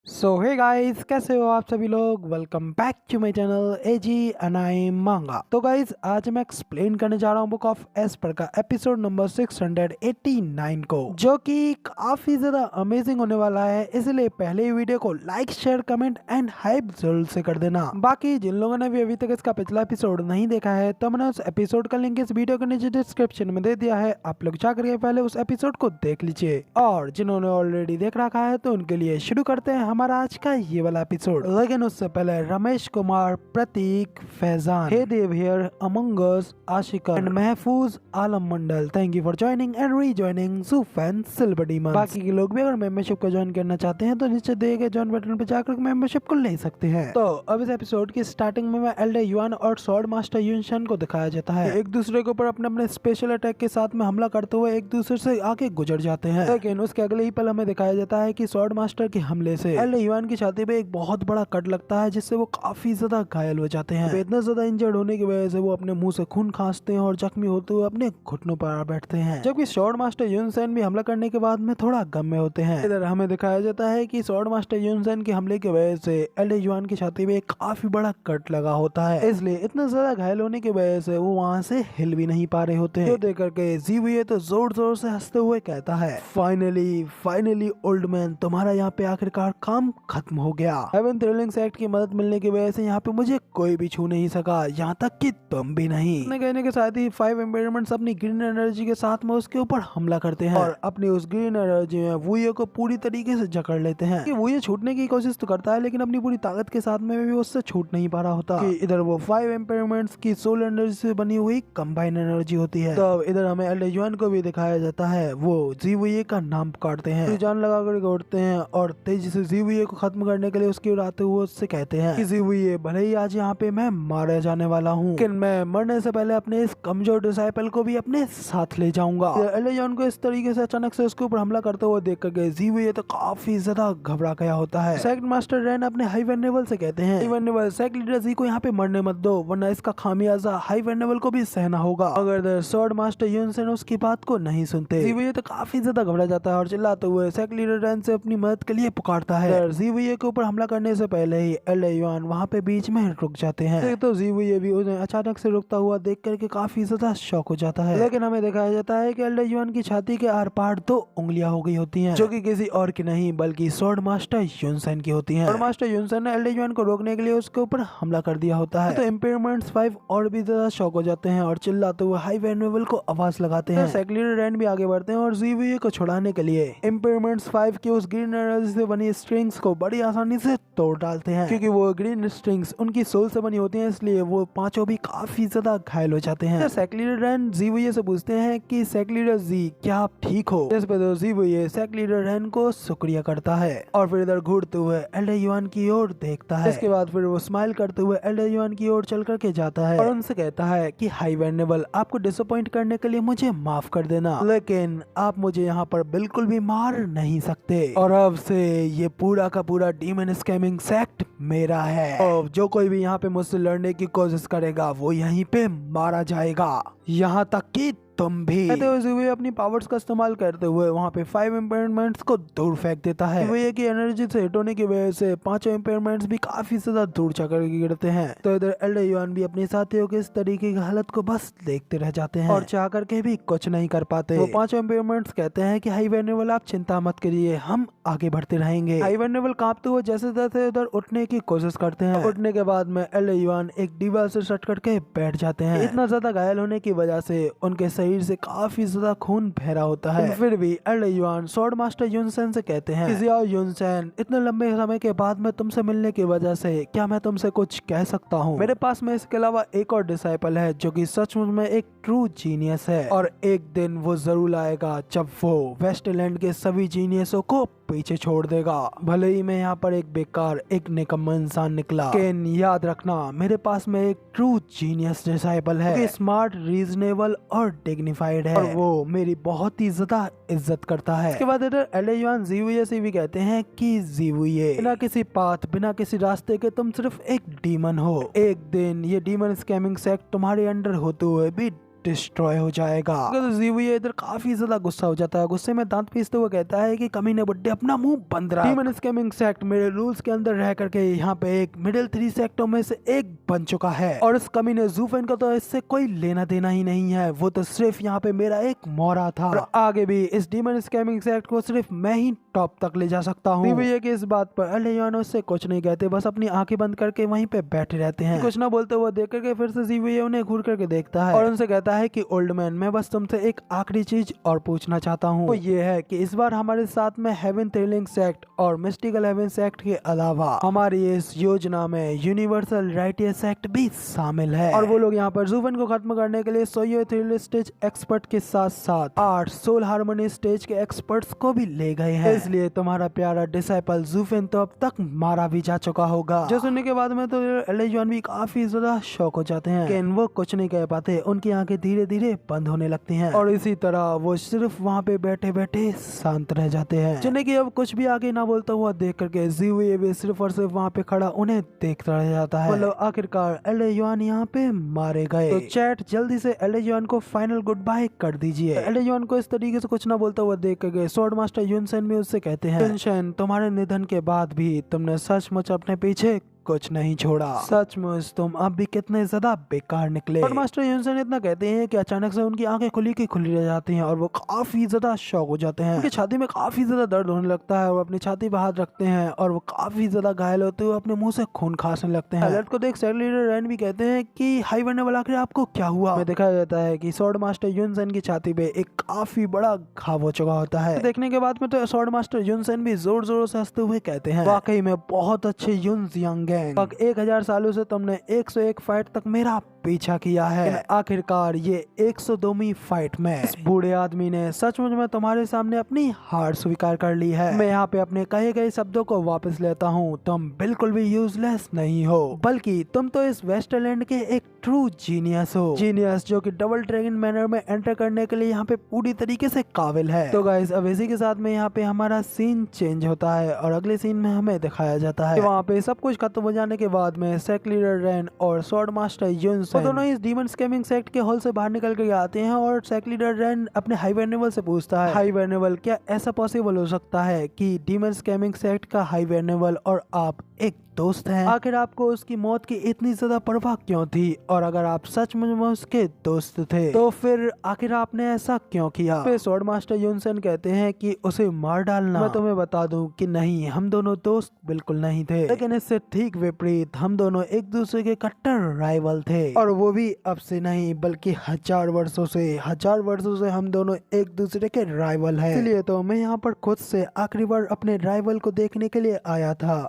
सो hey guys, कैसे हो आप सभी लोग। Welcome back to my channel एजी एनाई मांगा। तो गाइस, आज मैं एक्सप्लेन करने जा रहा हूँ बुक ऑफ एस्पर का एपिसोड नंबर 689 को, जो कि काफी ज्यादा अमेजिंग होने वाला है। इसलिए पहले ही वीडियो को like, share, comment and hype जरूर से कर देना। बाकी जिन लोगों ने भी अभी तक इसका पिछला एपिसोड नहीं देखा है, तो मैंने उस एपिसोड का लिंक इस वीडियो के नीचे डिस्क्रिप्शन में दे दिया है। आप लोग जाकर के पहले उस एपिसोड को देख लीजिए, और जिन्होंने ऑलरेडी देख रखा है तो उनके लिए शुरू करते हैं हमारा आज का ये वाला एपिसोड। लेकिन उससे पहले Ramesh Kumar, Prateek, Faizan, hey Dev here, among us, Ashika and Mahfooz Alam Mandal, thank you for joining and rejoining सूफ एंड सिल्वर डीमंस। बाकी के लोग भी अगर मेंबरशिप को ज्वाइन करना चाहते हैं तो नीचे दिए गए ज्वाइन बटन पर जाकर मेंबरशिप को ले सकते हैं। तो अब इस एपिसोड की स्टार्टिंग में एल्डर युआन और स्वॉर्ड मास्टर युनशन को दिखाया जाता है। एक दूसरे के ऊपर अपने अपने स्पेशल अटैक के साथ में हमला करते हुए एक दूसरे से आगे गुजर जाते हैं। लेकिन उसके अगले ही पल हमें दिखाया जाता है कि स्वॉर्ड मास्टर के हमले से एल्डर युआन की छाती पे एक बहुत बड़ा कट लगता है, जिससे वो काफी ज्यादा घायल हो जाते हैं। इतना ज्यादा इंजर्ड होने की वजह से वो अपने मुंह से खून खांसते हैं और जख्मी होते हुए अपने घुटनों पर आ बैठते हैं। जबकि स्वॉर्ड मास्टर युनसेन भी हमला करने के बाद में थोड़ा गम में होते हैं। इधर हमें दिखाया जाता है कि स्वॉर्ड मास्टर युनसेन के हमले की वजह से एल्डर युआन की छाती पे काफी बड़ा कट लगा होता है, इसलिए इतना ज्यादा घायल होने की वजह से वो वहाँ से हिल भी नहीं पा रहे होते हैं। तो देख करके जीवीए तो जोर जोर से हंसते हुए कहता है, फाइनली ओल्ड मैन, तुम्हारा यहाँ पे आखिरकार काम खत्म हो गया। हेवन थ्रिलिंग सेक्ट की मदद मिलने की वजह से यहाँ पे मुझे कोई भी छू नहीं सका, यहाँ तक कि तुम भी नहीं। अपने कहने के साथ ही 5 एम्पेयरमेंट्स अपनी ग्रीन एनर्जी के साथ में उसके ऊपर हमला करते हैं और अपनी उस ग्रीन एनर्जी में वुये को पूरी तरीके से जकड़ लेते हैं। कि वुये छूटने की कोशिश तो करता है, लेकिन अपनी पूरी ताकत के साथ में भी उससे छूट नहीं पा रहा होता। कि इधर वो 5 एम्पेयरमेंट्स की सोल एनर्जी से बनी हुई कंबाइन एनर्जी होती है। तो इधर हमें एल्डर युआन को भी दिखाया जाता है, वो जीवुये का नाम पुकारते हैं, जान लगा कर उड़ते हैं और तेजी से जीवुये को खत्म करने के लिए उसकी उड़ाते हुए उससे कहते हैं कि जीवुये, भले ही आज यहाँ पे मैं मारा जाने वाला हूँ, लेकिन मैं मरने से पहले अपने इस कमजोर डिसाइपल को भी अपने साथ ले जाऊंगा। एल्डर युआन को इस तरीके से अचानक से उसके ऊपर हमला करते हुए देख करके जीवुये तो काफी ज्यादा घबरा गया होता है। सेक्ट मास्टर रेन अपने हाई वेनेबल से कहते हैं, हाई वेनेबल, सेक्ट लीडर जी को यहाँ पे मरने मत दो, वरना इसका खामियाजा हाई वेनेबल को भी सहना होगा। अगर स्वॉर्ड मास्टर युनसेन उसकी बात को नहीं सुनते, जीवुये तो काफी ज्यादा घबरा जाता है और चिल्लाते हुए सेक्ट लीडर रेन से अपनी मदद के लिए पुकारता है। जीवुये के ऊपर हमला करने से पहले ही एल्डर युआन वहाँ पे बीच में रुक जाते हैं। तो जीवुये भी उन्हें अचानक से रुकता हुआ देख करके काफी ज्यादा शॉक हो जाता है। लेकिन हमें दिखाया जाता है कि एल्डर युआन की छाती के आर पार 2 उंगलियां हो गई होती हैं, जो कि किसी और की नहीं बल्कि स्वॉर्ड मास्टर युनसेन की होती हैं। स्वॉर्ड मास्टर युनसेन ने एल्डर युआन को रोकने के लिए उसके ऊपर हमला कर दिया होता है। तो इम्पेयरमेंट्स 5 और भी ज्यादा शॉक हो जाते हैं और चिल्लाते हुए हाई वेनेबल को आवाज लगाते हैं। सेक्ट लीडर रेन भी आगे बढ़ते हैं और जीवुये को छुड़ाने के लिए इम्पेयरमेंट्स 5 की उस ग्रीन एनर्जी से बनी स्ट्रिंग्स को बड़ी आसानी से तोड़ डालते हैं। क्योंकि वो ग्रीन स्ट्रिंग्स उनकी सोल से बनी होती हैं, इसलिए वो पांचों भी काफी ज्यादा घायल हो जाते हैं। सेक्ट लीडर रेन जीवुये से पूछते हैं कि सेक्ट लीडर जी, क्या आप ठीक हो? इस पे तो जीवुये सेक्ट लीडर रेन को शुक्रिया करता है और फिर इधर घूरते हुए एल्डर युआन की ओर देखता है। इसके बाद फिर वो स्माइल करते हुए एल्डर युआन की ओर चल करके जाता है और उनसे कहता है कि हाई वेनेबल, आपको डिसअपॉइंट करने के लिए मुझे माफ कर देना, लेकिन आप मुझे यहाँ पर बिल्कुल भी मार नहीं सकते, और अब से ये पूरा का पूरा डीमन स्कैमिंग सेक्ट मेरा है, और जो कोई भी यहाँ पे मुझसे लड़ने की कोशिश करेगा वो यहीं पे मारा जाएगा, यहाँ तक कि तुम भी। कहते हुए अपनी पावर्स का इस्तेमाल करते हुए वहाँ पे 5 इम्पेयरमेंट्स को दूर फेंक देता है। ये की एनर्जी से हिट होने की वजह से 5 इम्पेयरमेंट्स भी काफी ज्यादा दूर जाकर गिरते हैं। तो इधर एल्डर युआन भी अपने साथियों के इस तरीके की हालत को बस देखते रह जाते हैं और चाह करके भी कुछ नहीं कर पाते। वो 5 इम्पेयरमेंट्स कहते हैं कि हाई वेनेबल, आप चिंता मत करिए, हम आगे बढ़ते रहेंगे। हाई वेनेबल कांपते हुए जैसे तैसे उधर उठने की कोशिश करते हैं। उठने के बाद में एल्डर युआन एक दीवार से सट करके बैठ जाते हैं। इतना ज्यादा घायल होने की वजह से उनके शरीर से काफी ज्यादा खून बह रहा होता है। फिर भी एल्डर युआन स्वॉर्ड मास्टर युनसेन से कहते हैं, युनसेन, इतने लंबे समय के बाद में तुमसे मिलने की वजह से क्या मैं तुमसे कुछ कह सकता हूँ? मेरे पास में इसके अलावा एक और डिसाइपल है जो कि सचमुच में एक ट्रू जीनियस है, और एक दिन वो जरूर आएगा जब वो वेस्टलैंड के सभी जीनियसों को पीछे छोड़ देगा। भले ही मैं यहाँ पर एक बेकार, एक निकम्मा इंसान निकला, लेकिन याद रखना मेरे पास में एक ट्रू जीनियस डिसाइपल है, स्मार्ट, रीजनेबल और डिग्निफाइड है, और वो मेरी बहुत ही ज्यादा इज्जत करता है। इसके बाद इधर एल्डर युआन जीवुये से भी कहते हैं कि जीवुये, बिना किसी पाथ, बिना किसी रास्ते के तुम सिर्फ एक डीमन हो। एक दिन ये डीमन स्कैमिंग सेक्ट तुम्हारे अंडर होते हुए भी डिस्ट्रॉय हो जाएगा। तो ज़ीवुये इधर काफी ज्यादा गुस्सा हो जाता है। गुस्से में दांत पीसते हुए कहता है कि कमीने बुड्ढे अपना मुंह बंद रख। डीमन स्कैमिंग सेक्ट मेरे रूल्स के अंदर रह करके यहाँ पे एक मिडिल 3 सेक्टों में से एक बन चुका है और इस कमीने ज़ूफेन का तो इससे कोई लेना देना ही नहीं है। वो तो सिर्फ यहाँ पे मेरा एक मोरा था और आगे भी इस डीमन स्कैमिंग सेक्ट को सिर्फ मैं ही टॉप तक ले जा सकता हूँ। ज़ीवुये की इस बात पर एलियन उससे कुछ नहीं कहते, बस अपनी आंखें बंद करके वहीं पे बैठे रहते हैं। कुछ ना बोलते हुए देख करके फिर से ज़ीवुये उन्हें घूर करके देखता है और उनसे कहता है कि ओल्ड मैन, मैं बस तुमसे एक आखिरी चीज और पूछना चाहता हूँ। वो ये है कि इस बार हमारे साथ में हेवन थ्रिलिंग सेक्ट और मिस्टिकल हेवन सेक्ट के अलावा हमारी इस योजना में यूनिवर्सल राइटियर सेक्ट भी शामिल है और वो लोग यहाँ पर ज़ूफेन को खत्म करने के लिए सोयो थ्रिल स्टेज एक्सपर्ट के साथ साथ 8 सोल हार्मोनी स्टेज के एक्सपर्ट्स को भी ले गए हैं। इसलिए तुम्हारा प्यारा डिसाइपल ज़ूफेन तो अब तक मारा भी जा चुका होगा। जो सुनने के बाद में तो एलियन भी काफी ज्यादा शॉक हो जाते हैं, लेकिन वो कुछ नहीं कह पाते। उनकी आंखें धीरे धीरे बंद होने लगती हैं और इसी तरह वो सिर्फ वहाँ पे बैठे बैठे शांत रह जाते हैं। जिन्हें कि अब कुछ भी आगे ना बोलता हुआ देख करके ज़ीवुये भी सिर्फ और सिर्फ वहाँ पे खड़ा उन्हें देखता रह जाता है। मतलब आखिरकार एलियन यहाँ पे मारे गए। तो चैट जल्दी से एलियन को फाइनल गुड बाय कर दीजिए। एलियन को इस तरीके से कुछ ना बोलता हुआ देख करके स्वॉर्ड मास्टर युनसेन भी उससे कहते हैं, युनसेन, तुम्हारे निधन के बाद भी तुमने सचमुच अपने पीछे कुछ नहीं छोड़ा। सचमुच तुम अब भी कितने ज्यादा बेकार निकले। और मास्टर युनसेन इतना कहते हैं कि अचानक से उनकी आंखें खुली की खुली रह जाती हैं और वो काफी ज्यादा शॉक हो जाते हैं। उनकी छाती में काफी ज्यादा दर्द होने लगता है और वो अपनी छाती पे हाथ रखते हैं और वो काफी ज्यादा घायल होते हुए अपने मुंह से खून खांसने लगते हैं। अलर्ट को देख सेक्ट लीडर रैन भी कहते हैं कि हाई वर्नेबल, आखिर आपको क्या हुआ? में दिखाया जाता है कि स्वॉर्ड मास्टर युनसेन की छाती पे एक काफी बड़ा घाव हो चुका होता है। देखने के बाद में तो स्वॉर्ड मास्टर युनसेन भी जोर जोर से हंसते हुए कहते हैं, वाकई में बहुत अच्छे युन्स यंग गैंग, 1000 सालों से तुमने 101 फाइट तक मेरा पीछा किया है। आखिरकार ये 102वीं फाइट में इस बूढ़े आदमी ने सचमुच में तुम्हारे सामने अपनी हार स्वीकार कर ली है। मैं यहाँ पे अपने कहे गए शब्दों को वापस लेता हूँ। तुम बिल्कुल भी यूजलेस नहीं हो, बल्कि तुम तो इस वेस्टलैंड के एक ट्रू जीनियस हो। जीनियस जो कि डबल ड्रैगन मैनर में एंटर करने के लिए यहाँ पे पूरी तरीके से काबिल है। तो गाइस अब इसी के साथ में यहाँ पे हमारा सीन चेंज होता है और अगले सीन में हमें दिखाया जाता है वहाँ पे सब कुछ खत्म हो जाने के बाद में सेक्ट लीडर रैन और स्वॉर्ड मास्टर युनसेन दोनों इस डीमन स्कैमिंग सेक्ट के हॉल से बाहर निकल कर आते हैं और सेक्ट लीडर रैन अपने हाई वर्नेबल से पूछता है, हाई वर्नेबल, क्या ऐसा पॉसिबल हो सकता है कि डीमन स्कैमिंग सेक्ट का हाई वर्नेबल और आप एक दोस्त हैं? आखिर आपको उसकी मौत की इतनी ज्यादा परवाह क्यों थी? और अगर आप सचमुच में उसके दोस्त थे तो फिर आखिर आपने ऐसा क्यों किया? फिर स्वॉर्ड मास्टर युनसेन कहते हैं कि उसे मार डालना। मैं तुम्हें बता दूं कि नहीं, हम दोनों दोस्त बिल्कुल नहीं थे, लेकिन इससे ठीक विपरीत हम दोनों एक दूसरे के कट्टर राइवल थे और वो भी अब से नहीं बल्कि 1000 वर्षों से हम दोनों एक दूसरे के राइवल हैं। इसलिए तो मैं यहाँ पर खुद से आखिरी बार अपने राइवल को देखने के लिए आया था।